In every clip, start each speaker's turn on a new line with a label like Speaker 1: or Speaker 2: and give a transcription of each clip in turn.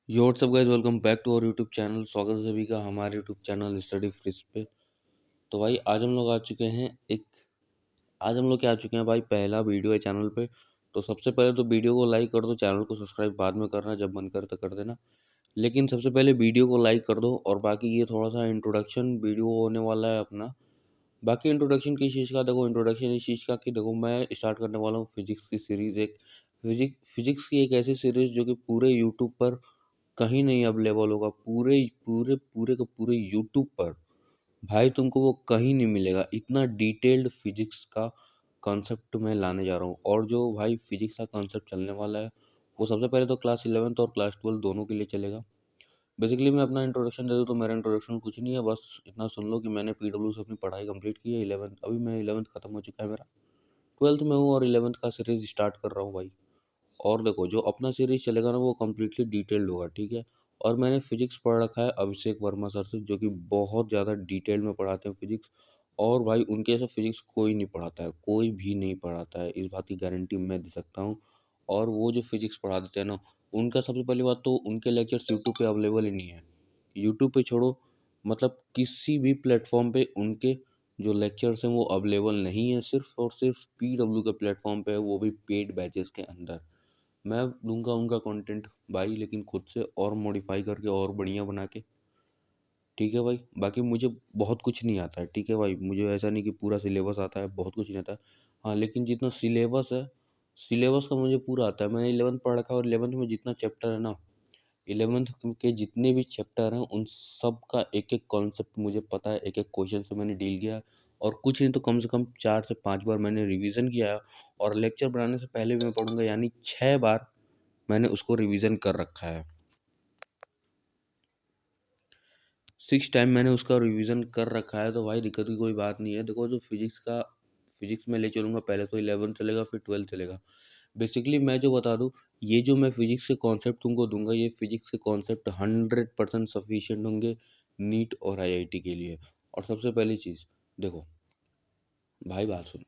Speaker 1: Yo WhatsApp guys, welcome back to our YouTube channel. स्वागत है सभी का हमारे यूट्यूब चैनल स्टडी फ्रिज पे। तो भाई आज हम लोग आ चुके हैं आज हम लोग क्या आ चुके हैं भाई, पहला वीडियो है चैनल पे। तो सबसे पहले तो वीडियो को लाइक कर दो, चैनल को सब्सक्राइब बाद में करना, जब मन करे तो कर देना। लेकिन सबसे पहले वीडियो को लाइक कर दो। और बाकी ये थोड़ा सा इंट्रोडक्शन वीडियो होने वाला है अपना। बाकी इंट्रोडक्शन किस चीज़ का, देखो इंट्रोडक्शन इस चीज़ का कि देखो मैं स्टार्ट करने वाला हूँ फिजिक्स की सीरीज़। एक फिजिक्स की एक ऐसी सीरीज़ जो कि पूरे यूट्यूब पर कहीं नहीं अवेलेबल होगा। पूरे पूरे पूरे के पूरे यूट्यूब पर भाई तुमको वो कहीं नहीं मिलेगा। इतना डिटेल्ड फिजिक्स का कॉन्सेप्ट मैं लाने जा रहा हूँ। और जो भाई फिजिक्स का कॉन्सेप्ट चलने वाला है वो सबसे पहले तो क्लास 11th और क्लास 12 दोनों के लिए चलेगा। बेसिकली मैं अपना इंट्रोडक्शन दे दूँ तो मेरा इंट्रोडक्शन कुछ नहीं है, बस इतना सुन लो कि मैंने पीडब्ल्यू से अपनी पढ़ाई कंप्लीट की है। 11th अभी मैं 11th खत्म हो चुका है मेरा, 12th में हूँ और 11th का सीरीज स्टार्ट कर रहा हूँ भाई। और देखो जो अपना सीरीज चलेगा ना वो कम्प्लीटली डिटेल्ड होगा, ठीक है। और मैंने फिजिक्स पढ़ रखा है अभिषेक वर्मा सर से, जो कि बहुत ज़्यादा डिटेल में पढ़ाते हैं फिजिक्स। और भाई उनके जैसा फिजिक्स कोई नहीं पढ़ाता है, कोई भी नहीं पढ़ाता है, इस बात की गारंटी मैं दे सकता हूँ। और वो जो फिजिक्स पढ़ा देते हैं ना, उनका सबसे पहली बात तो उनके लेक्चर्स यूट्यूब पे अवेलेबल ही नहीं है। यूट्यूब पे छोड़ो, मतलब किसी भी प्लेटफॉर्म पे उनके जो लेक्चर्स हैं वो अवेलेबल नहीं है। सिर्फ और सिर्फ पीडब्ल्यू के प्लेटफॉर्म पे है, वो भी पेड बैचेस के अंदर। मैं दूंगा उनका कंटेंट भाई, लेकिन खुद से और मॉडिफाई करके और बढ़िया बना के, ठीक है भाई। बाकी मुझे बहुत कुछ नहीं आता है, ठीक है भाई। मुझे ऐसा नहीं कि पूरा सिलेबस आता है, बहुत कुछ नहीं आता है। हाँ, लेकिन जितना सिलेबस है, सिलेबस का मुझे पूरा आता है। मैंने 11th पढ़ रखा है और 11th में जितना चैप्टर है ना, 11th के जितने भी चैप्टर हैं उन सब का एक एक कॉन्सेप्ट मुझे पता है। एक एक क्वेश्चन से मैंने डील किया है। और कुछ नहीं तो कम से कम 4 से 5 बार मैंने रिवीजन किया है। और लेक्चर बनाने से पहले भी मैं पढ़ूंगा, यानी 6 बार मैंने उसको रिवीजन कर रखा है। 6 टाइम मैंने उसका रिवीजन कर रखा है। तो भाई दिक्कत की कोई बात नहीं है। देखो जो फिजिक्स में ले चलूंगा, पहले तो 11th चलेगा फिर 12th चलेगा। बेसिकली मैं जो बता दूं, ये जो मैं फिजिक्स के कॉन्सेप्ट तुमको दूंगा, ये फिजिक्स के कॉन्सेप्ट 100% सफिशिएंट होंगे नीट और आईआईटी के लिए। और सबसे पहली चीज़ देखो भाई, बात सुनो।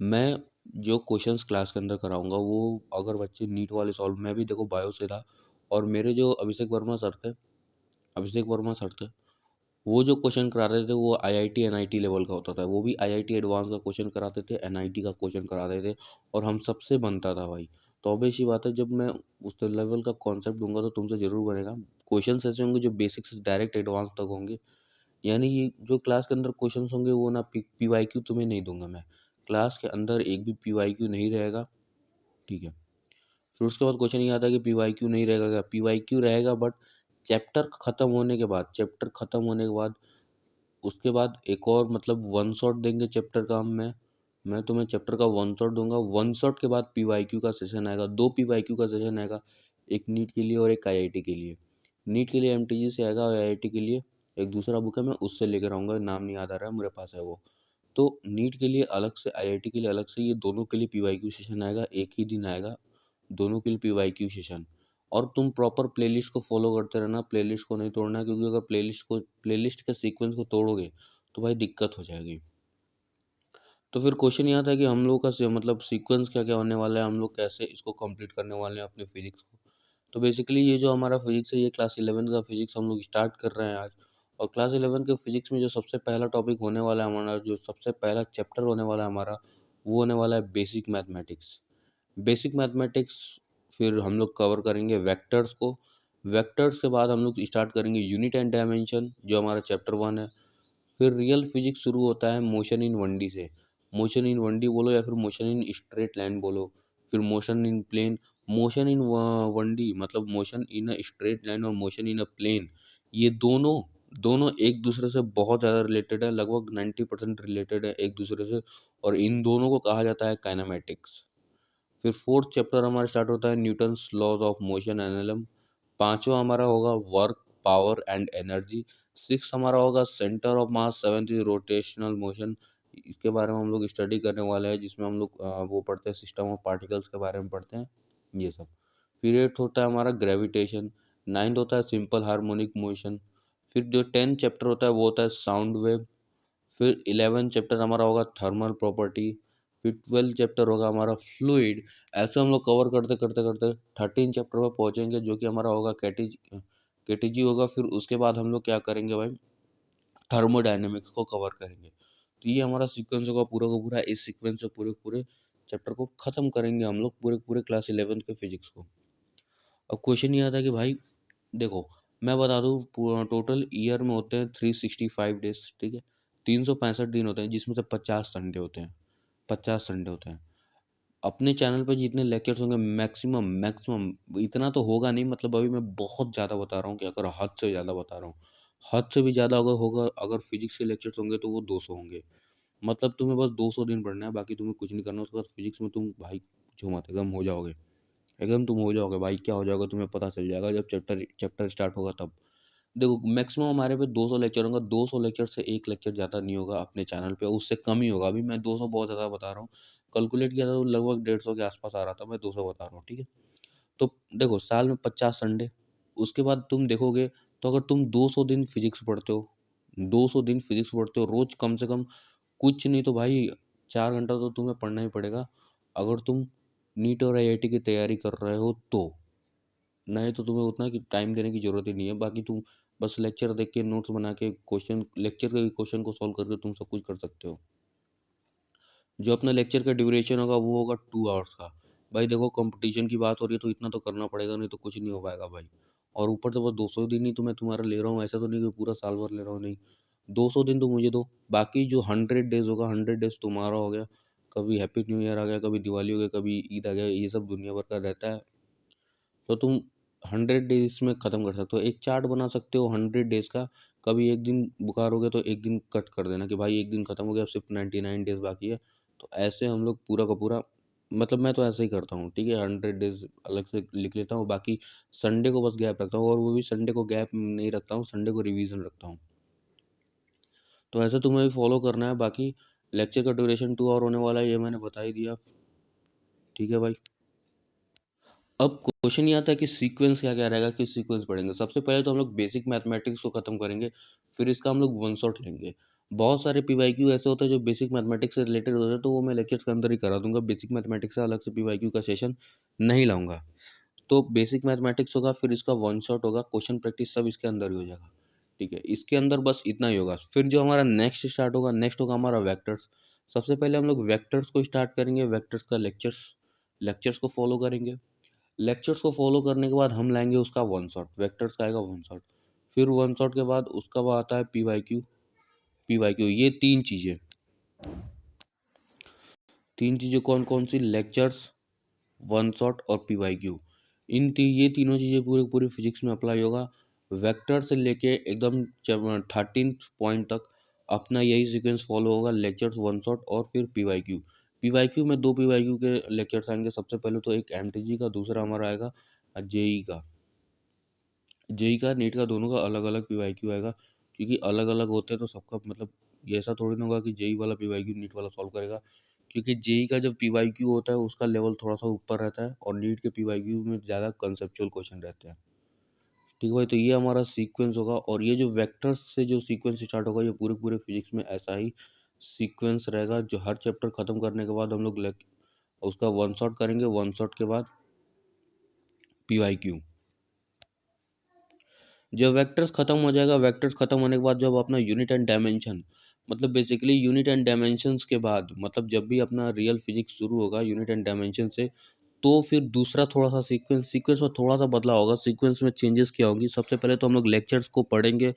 Speaker 1: मैं जो क्वेश्चंस क्लास के अंदर कराऊंगा वो, अगर बच्चे नीट वाले सॉल्व, मैं भी देखो बायो से था। और मेरे जो अभिषेक वर्मा सर थे, वो जो क्वेश्चन करा रहे थे वो आईआईटी एनआईटी लेवल का होता था। वो भी आईआईटी एडवांस का क्वेश्चन कराते थे, एनआईटी का क्वेश्चन कराते थे। और हम सबसे बनता था भाई। तो ऑब्वियस सी बात है, जब मैं उस लेवल का कॉन्सेप्ट दूंगा तो तुमसे जरूर बनेगा। क्वेश्चन ऐसे होंगे जो बेसिक से डायरेक्ट एडवांस तक होंगे। यानी ये जो क्लास के अंदर क्वेश्चन होंगे वो ना पीवाईक्यू तुम्हें नहीं दूंगा मैं। क्लास के अंदर एक भी पीवाईक्यू नहीं रहेगा, ठीक है। फिर उसके बाद क्वेश्चन ये आता है कि पीवाईक्यू नहीं रहेगा क्या? पीवाईक्यू रहेगा, बट चैप्टर खत्म होने के बाद उसके बाद एक और मतलब वन शॉट देंगे चैप्टर का। मैं तुम्हें चैप्टर का वन शॉट दूंगा। वन शॉट के बाद पीवाईक्यू का सेशन आएगा, 2 पीवाईक्यू का सेशन आएगा, एक नीट के लिए और एक आईआईटी के लिए। नीट के लिए एमटीजी से आएगा और आईआईटी के लिए एक दूसरा बुक है, मैं उससे लेकर आऊंगा, नाम नहीं याद आ रहा है, मेरे पास है वो। तो नीट के लिए अलग से, आईआईटी के लिए अलग से, ये दोनों के लिए पीवाईक्यू सेशन आएगा, एक ही दिन आएगा दोनों के लिए पीवाईक्यू सेशन। और तुम प्रॉपर प्लेलिस्ट को फॉलो करते रहना, प्लेलिस्ट को नहीं तोड़ना है, क्योंकि अगर प्लेलिस्ट के सीक्वेंस को तोड़ोगे तो भाई दिक्कत हो जाएगी। तो फिर क्वेश्चन ये आता है कि हम लोग का मतलब सीक्वेंस क्या क्या होने वाला है, हम लोग कैसे इसको कंप्लीट करने वाले हैं अपने फिजिक्स को। तो बेसिकली ये जो हमारा फिजिक्स है, ये क्लास 11 का फिजिक्स हम लोग स्टार्ट कर रहे हैं आज। और क्लास 11 के फिजिक्स में जो सबसे पहला टॉपिक होने वाला है हमारा, जो सबसे पहला चैप्टर होने वाला है हमारा, वो होने वाला है बेसिक मैथमेटिक्स। बेसिक मैथमेटिक्स, फिर हम लोग कवर करेंगे वेक्टर्स को। वेक्टर्स के बाद हम लोग स्टार्ट करेंगे यूनिट एंड डायमेंशन, जो हमारा चैप्टर 1 है। फिर रियल फिजिक्स शुरू होता है मोशन इन 1D से। मोशन इन 1D बोलो या फिर मोशन इन स्ट्रेट लाइन बोलो। फिर motion in plane. Motion in 1D मतलब motion in a straight line और मोशन इन अ प्लेन, ये दोनों दोनों एक दूसरे से बहुत ज़्यादा रिलेटेड है, लगभग 90% रिलेटेड है एक दूसरे से। और इन दोनों को कहा जाता है काइनेमेटिक्स। फिर फोर्थ चैप्टर हमारा स्टार्ट होता है Newton's laws of motion, NLM. पांचवा हमारा होगा work, power and energy. Six हमारा होगा centre of mass, seventh is rotational motion. इसके बारे में हम लोग स्टडी करने वाले हैं, जिसमें हम लोग वो पढ़ते हैं, सिस्टम ऑफ पार्टिकल्स के बारे में पढ़ते हैं, ये सब। फिर एट्थ होता है हमारा ग्रेविटेशन। नाइन्थ होता है सिंपल हार्मोनिक मोशन। फिर जो 10th चैप्टर होता है वो होता है साउंड वेव। फिर 11th चैप्टर हमारा होगा थर्मल प्रॉपर्टी। फिर 12 चैप्टर होगा हमारा फ्लूइड। ऐसे हम लोग कवर करते करते करते 13 चैप्टर पर पहुंचेंगे, जो कि हमारा होगा केटीजी होगा। फिर उसके बाद हम लोग क्या करेंगे भाई, थर्मोडायनेमिक्स को कवर करेंगे। तो ये हमारा सीक्वेंस होगा पूरा का पूरा। इस सीक्वेंस से पूरे पूरे चैप्टर को खत्म करेंगे हम लोग, पूरे पूरे क्लास 11 के फिजिक्स को। अब क्वेश्चन ये आता है कि भाई देखो, मैं बता दूं टोटल ईयर में होते हैं 365 डेज, ठीक है, 365 दिन होते हैं, जिसमें से 50 संडे होते हैं। 50 संडे होते हैं। अपने चैनल पे जितने लेक्चर्स होंगे मैक्सिमम मैक्सिमम इतना तो होगा नहीं, मतलब अभी मैं बहुत ज़्यादा बता रहा हूँ कि अगर हद से ज़्यादा बता रहा हूँ, हद से भी ज़्यादा अगर होगा, अगर फिजिक्स के लेक्चर्स होंगे तो वो 200 होंगे। मतलब तुम्हें बस 200 दिन पढ़ना है, बाकी तुम्हें कुछ नहीं करना। उसके बाद फिजिक्स में तुम भाई जो मत एकदम हो जाओगे, एकदम तुम हो जाओगे भाई। क्या हो जाओगे तुम्हें पता चल जाएगा जब चैप्टर चैप्टर स्टार्ट होगा तब। देखो मैक्सिमम हमारे पे 200 लेक्चर होंगे। 200 लेक्चर से एक लेक्चर ज़्यादा नहीं होगा अपने चैनल पे, उससे कम ही होगा। अभी मैं 200 बहुत ज़्यादा बता रहा हूँ, कैलकुलेट किया था तो लगभग 150 के आसपास आ रहा था, मैं 200 बता रहा हूँ, ठीक है। तो देखो साल में 50 संडे, उसके बाद तुम देखोगे तो अगर तुम 200 दिन फिजिक्स पढ़ते हो, 200 दिन फिजिक्स पढ़ते हो रोज, कम से कम कुछ नहीं तो भाई 4 घंटा तो तुम्हें पढ़ना ही पड़ेगा। अगर तुम नीट और आईआईटी की तैयारी कर रहे हो तो, नहीं तो तुम्हें उतना कि टाइम देने की जरूरत ही नहीं है। बाकी तुम बस लेक्चर देख के नोट्स बना के क्वेश्चन, लेक्चर के क्वेश्चन को सॉल्व करके तुम सब कुछ कर सकते हो। जो अपना लेक्चर का ड्यूरेशन होगा वो होगा 2 आवर्स का। भाई देखो कंपटीशन की बात हो रही है तो इतना तो करना पड़ेगा, नहीं तो कुछ नहीं हो पाएगा भाई। और ऊपर से बस 200 दिन ही तो मैं तुम्हारा ले रहा हूँ, ऐसा तो नहीं कि पूरा साल भर ले रहा हूँ, नहीं। 200 दिन तो मुझे दो, बाकी जो 100 डेज होगा 100 डेज तुम्हारा हो गया। कभी हैप्पी न्यू ईयर आ गया, कभी दिवाली हो गया, कभी ईद आ गया, ये सब दुनिया भर का रहता है। तो तुम 100 डेज में ख़त्म कर सकते हो। एक चार्ट बना सकते हो 100 डेज का। कभी एक दिन बुखार हो गया तो एक दिन कट कर देना कि भाई एक दिन ख़त्म हो गया, सिर्फ 99 डेज बाकी है। तो ऐसे हम लोग पूरा का पूरा, मतलब मैं तो ऐसे ही करता हूँ, ठीक है। 100 डेज अलग से लिख लेता हूँ, बाकी संडे को बस गैप रखता हूँ, और वो भी संडे को गैप नहीं रखता हूँ, संडे को रिवीजन रखता हूँ। तो ऐसे तुम्हें भी फॉलो करना है। बाकी लेक्चर का ड्यूरेशन 2 आवर होने वाला है, ये मैंने बता ही दिया, ठीक है भाई। अब क्वेश्चन ये आता है कि सीक्वेंस क्या क्या रहेगा, किस सीक्वेंस पढ़ेंगे। सबसे पहले तो हम लोग बेसिक मैथमेटिक्स को खत्म करेंगे, फिर इसका हम लोग वन शॉट लेंगे। बहुत सारे पीवाईक्यू ऐसे होते हैं जो बेसिक मैथमेटिक्स से रिलेटेड होते हैं, तो वो मैं लेक्चर्स के अंदर ही करा दूंगा। बेसिक मैथमेटिक्स का अलग से पीवाईक्यू का सेशन नहीं लाऊंगा। तो बेसिक मैथमेटिक्स होगा, फिर इसका वन शॉट होगा, क्वेश्चन प्रैक्टिस सब इसके अंदर ही हो जाएगा, ठीक है। इसके अंदर बस इतना ही होगा। फिर जो हमारा नेक्स्ट स्टार्ट होगा, नेक्स्ट होगा हमारा वेक्टर्स। सबसे पहले हम लोग वेक्टर्स को स्टार्ट करेंगे, वेक्टर्स का लेक्चर्स, लेक्चर्स को फॉलो करेंगे। लेक्चर्स को फॉलो करने के बाद हम लाएंगे उसका वन शॉट, वेक्टर्स का आएगा वन शॉट। फिर वन शॉट के बाद उसका बाद आता है पीवाईक्यू। पीवाईक्यू ये तीन चीजें कौन कौन सी, लेक्चर्स, वन शॉट और पीवाईक्यू। ये तीनों चीजें पूरे पूरे फिजिक्स में अप्लाई होगा। वेक्टर से लेके एकदम 13th पॉइंट तक अपना यही सीक्वेंस फॉलो होगा, लेक्चर्स, वन शॉट और फिर पीवाईक्यू। पीवाईक्यू में 2 पीवाईक्यू के लेक्चर्स आएंगे। सबसे पहले तो एक एमटीजी का, दूसरा हमारा आएगा जेई का। जेई का नीट का दोनों का अलग अलग पीवाईक्यू आएगा, क्योंकि अलग अलग होते हैं तो सबका मतलब ये ऐसा थोड़ी ना होगा कि जेई वाला पीवाईक्यू नीट वाला सॉल्व करेगा। क्योंकि जेई का जब पीवाईक्यू होता है उसका लेवल थोड़ा सा ऊपर रहता है, और नीट के पीवाईक्यू में ज़्यादा कंसेप्चुअल क्वेश्चन रहते हैं, ठीक है भाई। तो ये हमारा सीक्वेंस होगा, और ये जो वेक्टर्स से जो सीक्वेंस स्टार्ट होगा, ये पूरे पूरे फिजिक्स में ऐसा ही सीक्वेंस रहेगा। जो हर चैप्टर खत्म करने के बाद हम लोग उसका वन शॉट करेंगे, वन शॉट के बाद पीवाईक्यू। जब वेक्टर्स खत्म हो जाएगा, वेक्टर्स खत्म होने के बाद जब अपना यूनिट एंड डायमेंशन, मतलब बेसिकली यूनिट एंड डायमेंशंस के बाद, मतलब जब भी अपना रियल फिजिक्स शुरू होगा यूनिट एंड डायमेंशन से, तो फिर दूसरा थोड़ा सा सीक्वेंस में थोड़ा सा बदलाव होगा। सीक्वेंस में चेंजेस क्या होंगी, सबसे पहले तो हम लोग लेक्चर्स को पढ़ेंगे।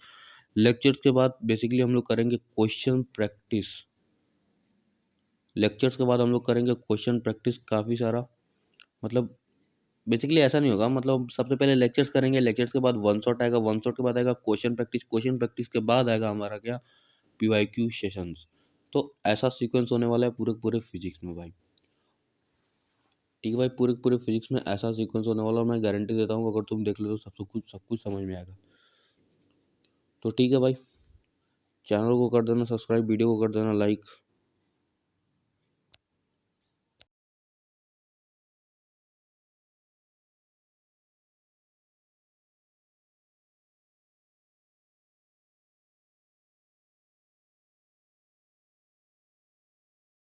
Speaker 1: लेक्चर्स के बाद बेसिकली हम लोग करेंगे क्वेश्चन प्रैक्टिस। लेक्चर्स के बाद हम लोग करेंगे क्वेश्चन प्रैक्टिस काफ़ी सारा। मतलब बेसिकली ऐसा नहीं होगा, मतलब सबसे पहले लेक्चर्स करेंगे, लेक्चर्स के बाद वन शॉट आएगा, वन शॉट के बाद आएगा क्वेश्चन प्रैक्टिस, क्वेश्चन प्रैक्टिस के बाद आएगा हमारा क्या, पीवाईक्यू सेशंस। तो ऐसा सीक्वेंस होने वाला है पूरे पूरे फिजिक्स में भाई, ठीक है भाई। पूरे पूरे फिजिक्स में ऐसा सीक्वेंस होने वाला है, मैं गारंटी देता हूँ। अगर तुम देख लो तो सब कुछ समझ में आएगा। तो ठीक है भाई, चैनल को कर देना सब्सक्राइब, वीडियो को कर देना लाइक।